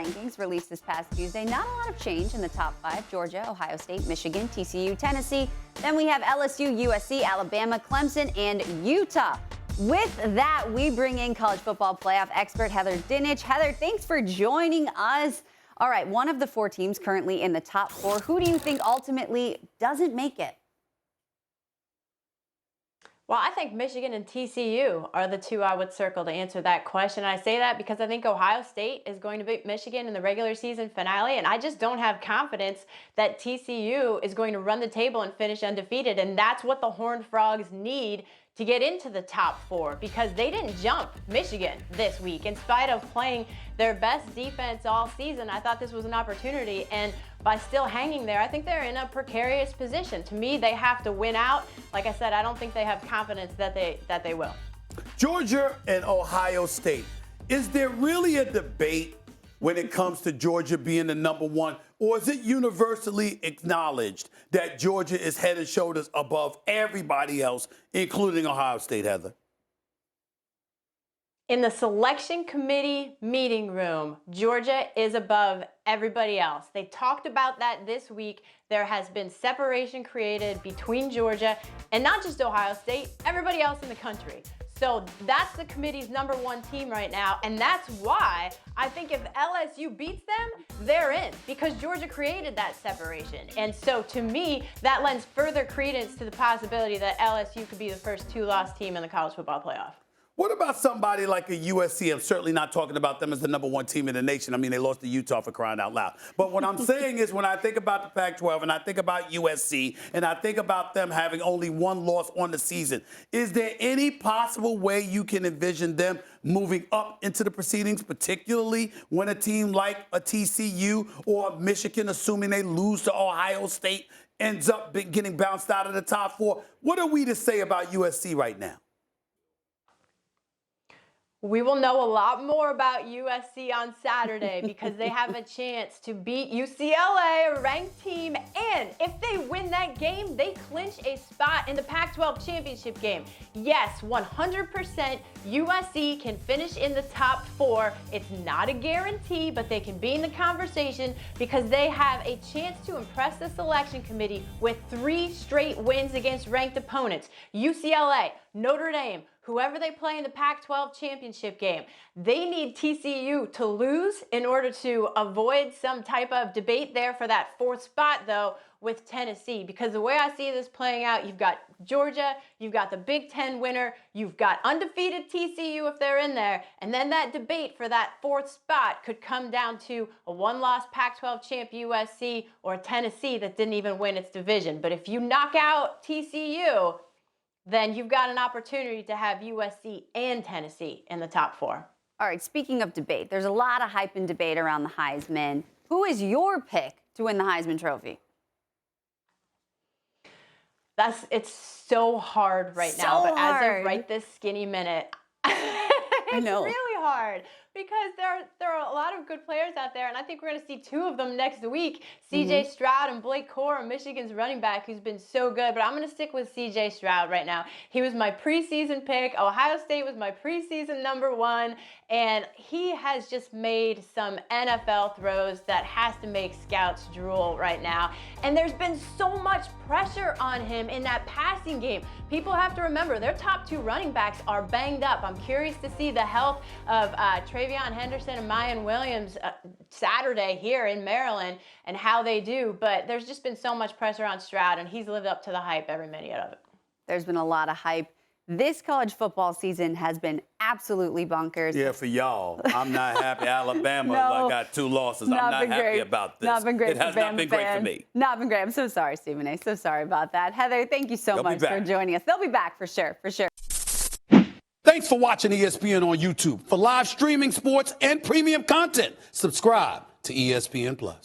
rankings released this past Tuesday. Not a lot of change in the top 5. Georgia, Ohio State, Michigan, TCU, Tennessee. Then we have LSU, USC, Alabama, Clemson, and Utah. With that, we bring in college football playoff expert Heather Dinich. Heather, thanks for joining us. All right, one of the 4 teams currently in the top 4. Who do you think ultimately doesn't make it? Well, I think Michigan and TCU are the 2 I would circle to answer that question. I say that because I think Ohio State is going to beat Michigan in the regular season finale, and I just don't have confidence that TCU is going to run the table and finish undefeated, and that's what the Horned Frogs need to get into the top 4, because they didn't jump Michigan this week. In spite of playing their best defense all season, I thought this was an opportunity, and by still hanging there, I think they're in a precarious position. To me, they have to win out. Like I said, I don't think they have confidence that they will. Georgia and Ohio State. Is there really a debate when it comes to Georgia being the number 1, or is it universally acknowledged that Georgia is head and shoulders above everybody else, including Ohio State, Heather? In the selection committee meeting room, Georgia is above everybody else. They talked about that this week. There has been separation created between Georgia and not just Ohio State, everybody else in the country. So that's the committee's number 1 team right now, and that's why I think if LSU beats them, they're in, because Georgia created that separation. And so to me, that lends further credence to the possibility that LSU could be the first 2-loss team in the college football playoff. What about somebody like a USC? I'm certainly not talking about them as the number 1 team in the nation. I mean, they lost to Utah, for crying out loud. But what I'm saying is, when I think about the Pac-12 and I think about USC and I think about them having only 1 loss on the season, is there any possible way you can envision them moving up into the proceedings, particularly when a team like a TCU or Michigan, assuming they lose to Ohio State, ends up getting bounced out of the top 4? What are we to say about USC right now? We will know a lot more about USC on Saturday, because they have a chance to beat UCLA, a ranked team, and if they win that game, they clinch a spot in the Pac-12 championship game. Yes, 100% USC can finish in the top 4. It's not a guarantee, but they can be in the conversation because they have a chance to impress the selection committee with 3 straight wins against ranked opponents. UCLA, Notre Dame, whoever they play in the Pac-12 championship game. They need TCU to lose in order to avoid some type of debate there for that 4th spot, though, with Tennessee. Because the way I see this playing out, you've got Georgia, you've got the Big Ten winner, you've got undefeated TCU if they're in there, and then that debate for that 4th spot could come down to a 1-loss Pac-12 champ USC or Tennessee that didn't even win its division. But if you knock out TCU, then you've got an opportunity to have USC and Tennessee in the top 4. All right, speaking of debate, there's a lot of hype and debate around the Heisman. Who is your pick to win the Heisman Trophy? It's so hard right now, but as of right this skinny minute, it's really hard, because there are a lot of good players out there, and I think we're going to see 2 of them next week. C.J. Stroud and Blake Corum, Michigan's running back, who's been so good. But I'm going to stick with C.J. Stroud right now. He was my preseason pick. Ohio State was my preseason number 1, and he has just made some NFL throws that has to make scouts drool right now. And there's been so much pressure on him in that passing game. People have to remember, their top 2 running backs are banged up. I'm curious to see the health of Travion Henderson and Mayan Williams Saturday here in Maryland and how they do. But there's just been so much pressure on Stroud, and he's lived up to the hype every minute of it. There's been a lot of hype. This college football season has been absolutely bonkers. Yeah, for y'all. I'm not happy. Alabama, I got 2 losses. I'm not happy about this. Not been great. It has not been great for me. Not been great. I'm so sorry, Stephen A. So sorry about that. Heather, thank you so much for joining us. They'll be back for sure, for sure. Thanks for watching ESPN on YouTube. For live streaming, sports, and premium content, subscribe to ESPN+.